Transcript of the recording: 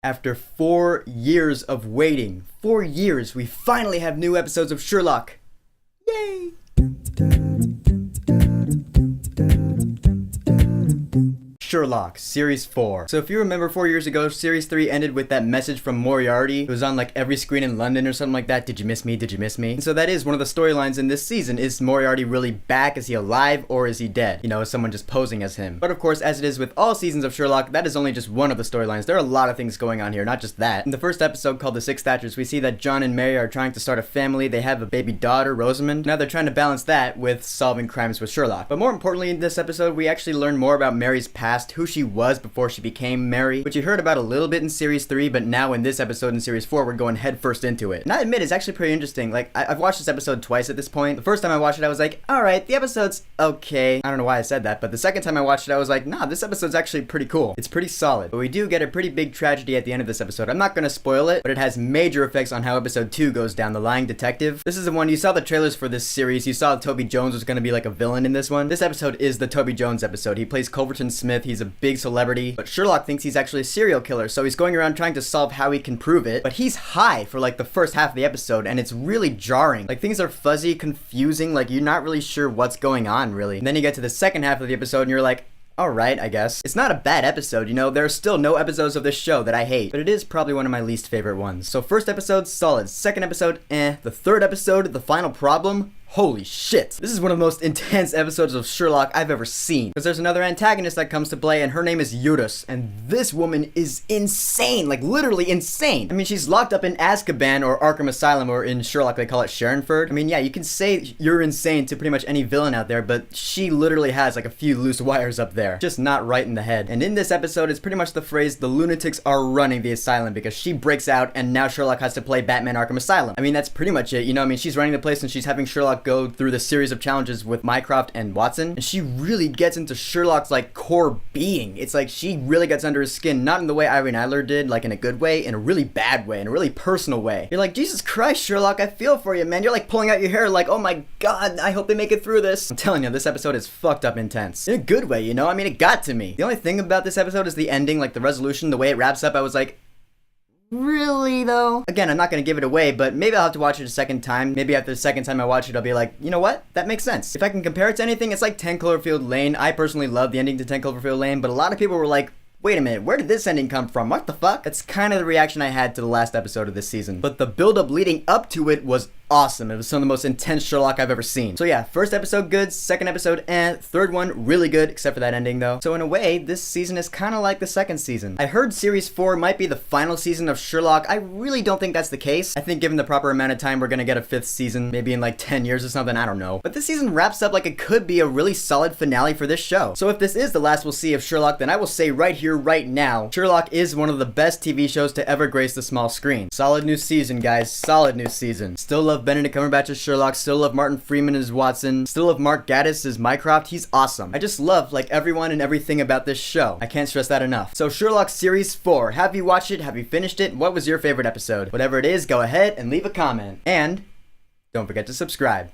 After 4 years of waiting, 4 years, we finally have new episodes of Sherlock. Yay! Sherlock, Series 4. So if you remember 4 years ago, Series 3 ended with that message from Moriarty. It was on like every screen in London or something like that. Did you miss me? Did you miss me? And so that is one of the storylines in this season. Is Moriarty really back? Is he alive or is he dead? You know, is someone just posing as him? But of course, as it is with all seasons of Sherlock, that is only just one of the storylines. There are a lot of things going on here, not just that. In the first episode called The Six Thatchers, we see that John and Mary are trying to start a family. They have a baby daughter, Rosamund. Now they're trying to balance that with solving crimes with Sherlock. But more importantly, in this episode, we actually learn more about Mary's past, who she was before she became Mary, which you heard about a little bit in Series 3, but now in this episode in Series 4, we're going headfirst into it. And I admit, it's actually pretty interesting. Like, I've watched this episode twice at this point. The first time I watched it, I was like, alright, the episode's okay. I don't know why I said that, but the second time I watched it, I was like, nah, this episode's actually pretty cool. It's pretty solid. But we do get a pretty big tragedy at the end of this episode. I'm not gonna spoil it, but it has major effects on how episode 2 goes down, The Lying Detective. This is the one, you saw the trailers for this series, you saw Toby Jones was gonna be like a villain in this one. This episode is the Toby Jones episode. He plays Culverton Smith, he's a big celebrity, but Sherlock thinks he's actually a serial killer, so he's going around trying to solve how he can prove it, but he's high for like the first half of the episode, and it's really jarring. Like, things are fuzzy, confusing, like you're not really sure what's going on, really. And then you get to the second half of the episode and you're like, alright, I guess. It's not a bad episode, you know, there are still no episodes of this show that I hate, but it is probably one of my least favorite ones. So first episode, solid. Second episode, eh. The third episode, The Final Problem, holy shit. This is one of the most intense episodes of Sherlock I've ever seen. Because there's another antagonist that comes to play, and her name is Judas. And this woman is insane. Like, literally insane. I mean, she's locked up in Azkaban or Arkham Asylum, or in Sherlock they call it Sharonford. I mean, yeah, you can say you're insane to pretty much any villain out there, but she literally has like a few loose wires up there. Just not right in the head. And in this episode, it's pretty much the phrase, the lunatics are running the asylum, because she breaks out and now Sherlock has to play Batman Arkham Asylum. I mean, that's pretty much it. You know, I mean, she's running the place and she's having Sherlock go through the series of challenges with Mycroft and Watson, and she really gets into Sherlock's like core being. It's like she really gets under his skin, not in the way Irene Adler did, like in a good way, in a really bad way, in a really personal way. You're like, Jesus Christ, Sherlock, I feel for you, man. You're like pulling out your hair like, oh my god, I hope they make it through this. I'm telling you, this episode is fucked up intense. In a good way, you know? I mean, it got to me. The only thing about this episode is the ending, like the resolution, the way it wraps up. I was like, really though? Again, I'm not gonna give it away, but maybe I'll have to watch it a second time. Maybe after the second time I watch it, I'll be like, you know what? That makes sense. If I can compare it to anything, it's like 10 Cloverfield Lane. I personally love the ending to 10 Cloverfield Lane, but a lot of people were like, wait a minute, where did this ending come from? What the fuck? That's kind of the reaction I had to the last episode of this season. But the build-up leading up to it was awesome. It was some of the most intense Sherlock I've ever seen. So yeah, first episode good, second episode eh, third one really good, except for that ending though. So in a way, this season is kind of like the second season. I heard Series 4 might be the final season of Sherlock. I really don't think that's the case. I think given the proper amount of time, we're gonna get a fifth season, maybe in like 10 years or something, I don't know. But this season wraps up like it could be a really solid finale for this show. So if this is the last we'll see of Sherlock, then I will say right here, right now, Sherlock is one of the best TV shows to ever grace the small screen. Solid new season, guys. Solid new season. Still love Benedict Cumberbatch as Sherlock, still love Martin Freeman as Watson, still love Mark Gatiss as Mycroft. He's awesome. I just love like everyone and everything about this show. I can't stress that enough. So Sherlock Series 4, have you watched it? Have you finished it? What was your favorite episode? Whatever it is, go ahead and leave a comment. And don't forget to subscribe.